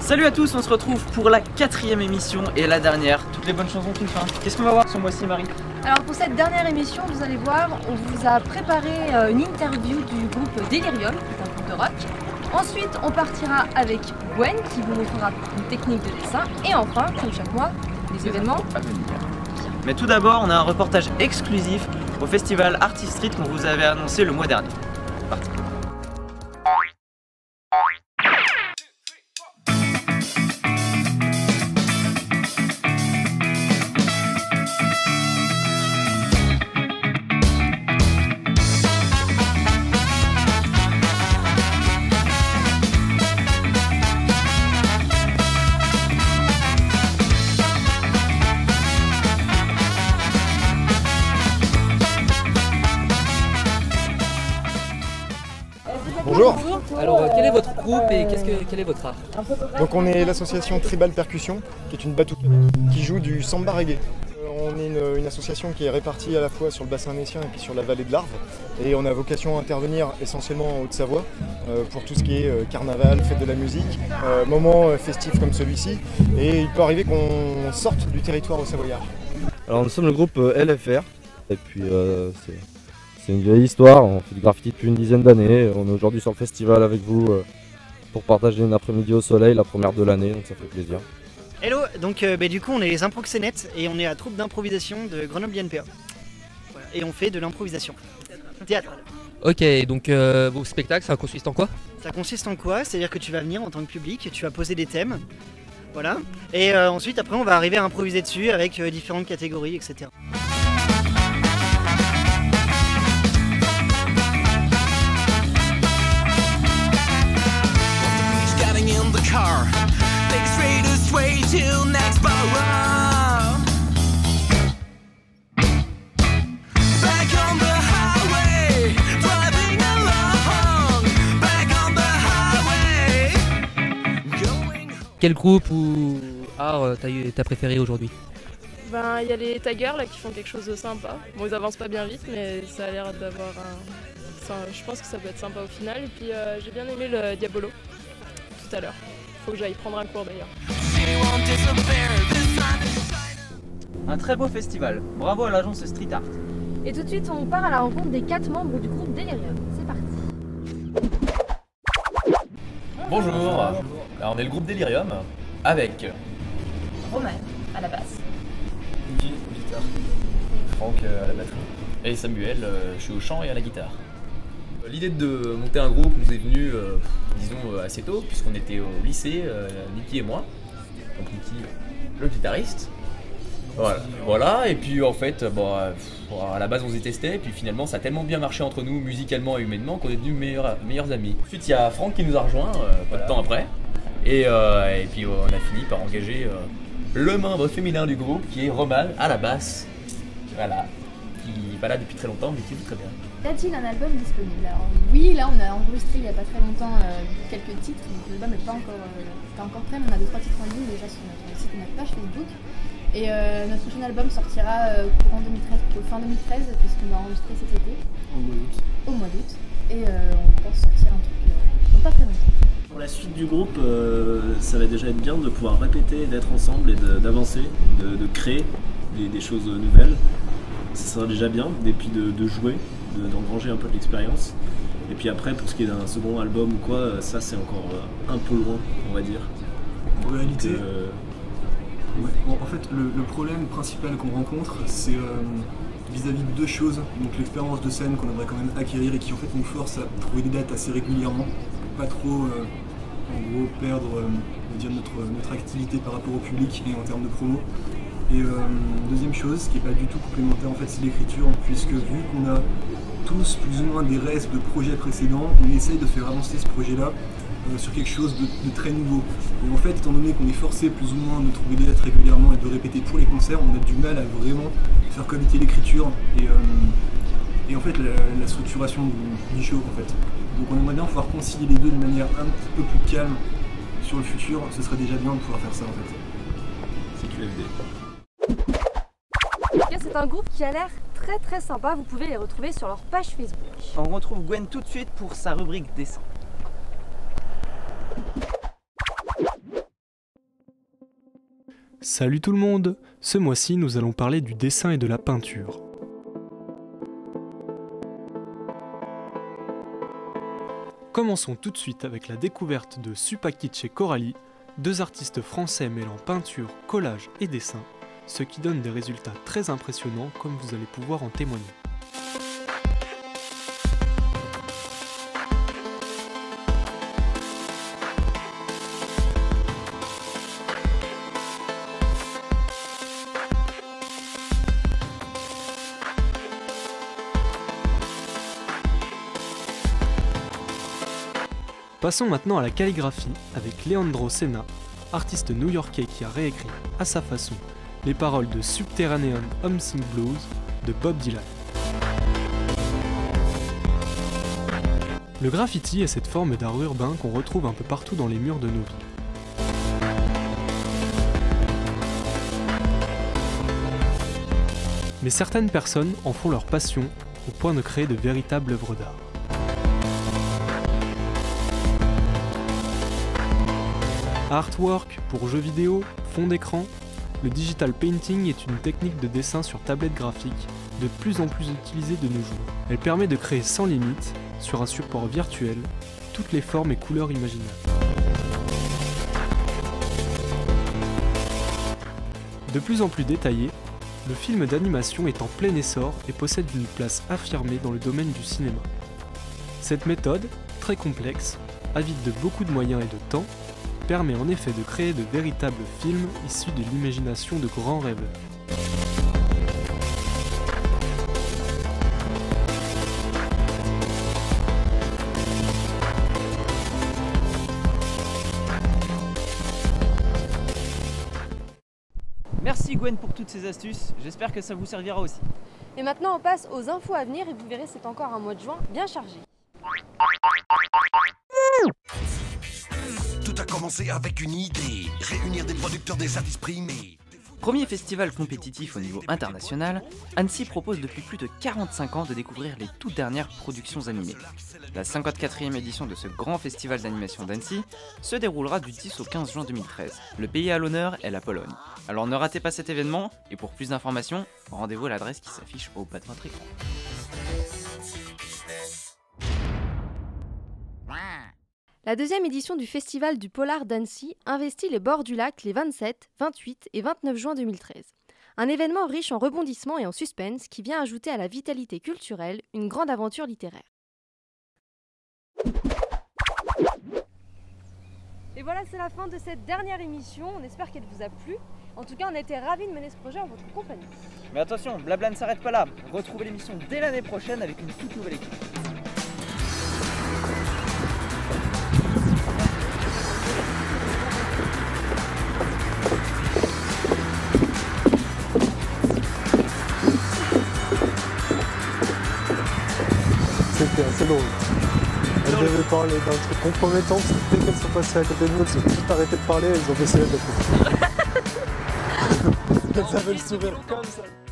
Salut à tous, on se retrouve pour la 4e émission et la dernière. Toutes les bonnes chansons toute fin. Qu'est-ce qu'on va voir ce mois-ci, Marie? Alors pour cette dernière émission, vous allez voir, on vous a préparé une interview du groupe Delirium, qui est un groupe de rock. Ensuite, on partira avec Gwen qui vous montrera une technique de dessin. Et enfin, comme chaque mois, les événements à venir. Mais tout d'abord, on a un reportage exclusif au festival Artist Street qu'on vous avait annoncé le mois dernier. Parti. Bonjour. Alors quel est votre groupe et quel est votre art? Donc on est l'association Tribal Percussion, qui est une batuque qui joue du samba reggae. On est une association qui est répartie à la fois sur le bassin messien et puis sur la vallée de l'Arve. Et on a vocation à intervenir essentiellement en Haute-Savoie pour tout ce qui est carnaval, fête de la musique, moments festifs comme celui-ci. Et il peut arriver qu'on sorte du territoire haut-savoyard. Alors nous sommes le groupe LFR et puis c'est une vieille histoire, on fait du graffiti depuis une dizaine d'années. On est aujourd'hui sur le festival avec vous pour partager une après-midi au soleil, la première de l'année, donc ça fait plaisir. Hello, donc du coup on est les Improxénettes et on est la troupe d'improvisation de Grenoble INPA. Voilà. Et on fait de l'improvisation. Théâtre. Ok, donc vos spectacles, ça consiste en quoi? Ça consiste en quoi? C'est-à-dire que tu vas venir en tant que public, tu vas poser des thèmes, voilà. Et ensuite après on va arriver à improviser dessus avec différentes catégories, etc. In the car, take straight away till next borough. Back on the highway, driving along. Back on the highway, going home. Quel groupe ou art t'as préféré aujourd'hui? Ben, il y a les taggers là qui font quelque chose de sympa. Bon, ils avancent pas bien vite, mais ça a l'air d'avoir un... je pense que ça peut être sympa au final. Et puis j'ai bien aimé le Diabolo tout à l'heure. Faut que j'aille prendre un cours d'ailleurs. Un très beau festival. Bravo à l'agence Street Art. Et tout de suite, on part à la rencontre des 4 membres du groupe Delirium. C'est parti. Bonjour. Alors, on est le groupe Delirium avec Romain à la basse. Guy au guitare, Franck à la batterie et Samuel, je suis au chant et à la guitare. L'idée de monter un groupe nous est venue, disons, assez tôt, puisqu'on était au lycée, Niki et moi. Donc Niki, le guitariste. Voilà, et puis en fait, bon, à la base on se détestait, et puis finalement ça a tellement bien marché entre nous, musicalement et humainement, qu'on est devenus meilleurs amis. Ensuite il y a Franck qui nous a rejoint, peu de temps après, et puis on a fini par engager le membre féminin du groupe, qui est Roman à la basse. Voilà, qui est pas là depuis très longtemps, mais qui joue très bien. Y a-t-il un album disponible? Alors oui, là on a enregistré il n'y a pas très longtemps quelques titres, donc l'album n'est pas encore prêt, mais on a 2-3 titres en ligne déjà sur notre site et notre page Facebook. Et notre prochain album sortira courant 2013, fin 2013, puisqu'on va enregistrer cet été. Au mois d'août. Et on pense sortir un truc dans pas très longtemps. Pour la suite du groupe, ça va déjà être bien de pouvoir répéter, d'être ensemble et d'avancer, de créer des choses nouvelles. Ça sera déjà bien, et puis de jouer, d'engranger un peu de l'expérience. Et puis après, pour ce qui est d'un second album ou quoi, ça c'est encore un peu loin, on va dire. En réalité, ouais, bon, en fait, le problème principal qu'on rencontre, c'est vis-à-vis de deux choses. Donc l'expérience de scène qu'on aimerait quand même acquérir et qui en fait nous force à trouver des dates assez régulièrement, pour pas trop, en gros, perdre on va dire notre activité par rapport au public et en termes de promo. Et deuxième chose, ce qui n'est pas du tout complémentaire en fait, c'est l'écriture, puisque vu qu'on a tous plus ou moins des restes de projets précédents, on essaye de faire avancer ce projet-là sur quelque chose de très nouveau. Et en fait, étant donné qu'on est forcé plus ou moins de trouver des dates régulièrement et de répéter pour les concerts, on a du mal à vraiment faire cohabiter l'écriture et en fait la structuration du show en fait. Donc on aimerait bien pouvoir concilier les deux de manière un petit peu plus calme sur le futur, ce serait déjà bien de pouvoir faire ça en fait. C'est QFD. C'est un groupe qui a l'air très sympa, vous pouvez les retrouver sur leur page Facebook. On retrouve Gwen tout de suite pour sa rubrique dessin. Salut tout le monde! Ce mois-ci, nous allons parler du dessin et de la peinture. Commençons tout de suite avec la découverte de Supakitch et Coralie, deux artistes français mêlant peinture, collage et dessin, ce qui donne des résultats très impressionnants comme vous allez pouvoir en témoigner. Passons maintenant à la calligraphie avec Leandro Senna, artiste new-yorkais qui a réécrit à sa façon les paroles de Subterranean Home Sing Blues de Bob Dylan. Le graffiti est cette forme d'art urbain qu'on retrouve un peu partout dans les murs de nos villes. Mais certaines personnes en font leur passion au point de créer de véritables œuvres d'art. Artwork pour jeux vidéo, fond d'écran, le digital painting est une technique de dessin sur tablette graphique de plus en plus utilisée de nos jours. Elle permet de créer sans limite, sur un support virtuel, toutes les formes et couleurs imaginables. De plus en plus détaillé, le film d'animation est en plein essor et possède une place affirmée dans le domaine du cinéma. Cette méthode, très complexe, avide de beaucoup de moyens et de temps, permet en effet de créer de véritables films issus de l'imagination de grands rêveurs. Merci Gwen pour toutes ces astuces, j'espère que ça vous servira aussi. Et maintenant on passe aux infos à venir et vous verrez c'est encore un mois de juin bien chargé. Tout a commencé avec une idée, réunir des producteurs, des artistes primés. Premier festival compétitif au niveau international, Annecy propose depuis plus de 45 ans de découvrir les toutes dernières productions animées. La 54e édition de ce grand festival d'animation d'Annecy se déroulera du 10 au 15 juin 2013. Le pays à l'honneur est la Pologne. Alors ne ratez pas cet événement, et pour plus d'informations, rendez-vous à l'adresse qui s'affiche au bas de votre écran. La deuxième édition du Festival du Polar d'Annecy investit les bords du lac les 27, 28 et 29 juin 2013. Un événement riche en rebondissements et en suspense qui vient ajouter à la vitalité culturelle une grande aventure littéraire. Et voilà, c'est la fin de cette dernière émission. On espère qu'elle vous a plu. En tout cas, on a été ravis de mener ce projet en votre compagnie. Mais attention, blabla ne s'arrête pas là. Retrouvez l'émission dès l'année prochaine avec une toute nouvelle équipe. C'était assez drôle. Elles devaient parler d'un truc compromettant, dès qu'elles sont passées à côté de nous, elles ont tout arrêté de parler, elles ont baissé la tête. Elles avaient le sourire comme ça.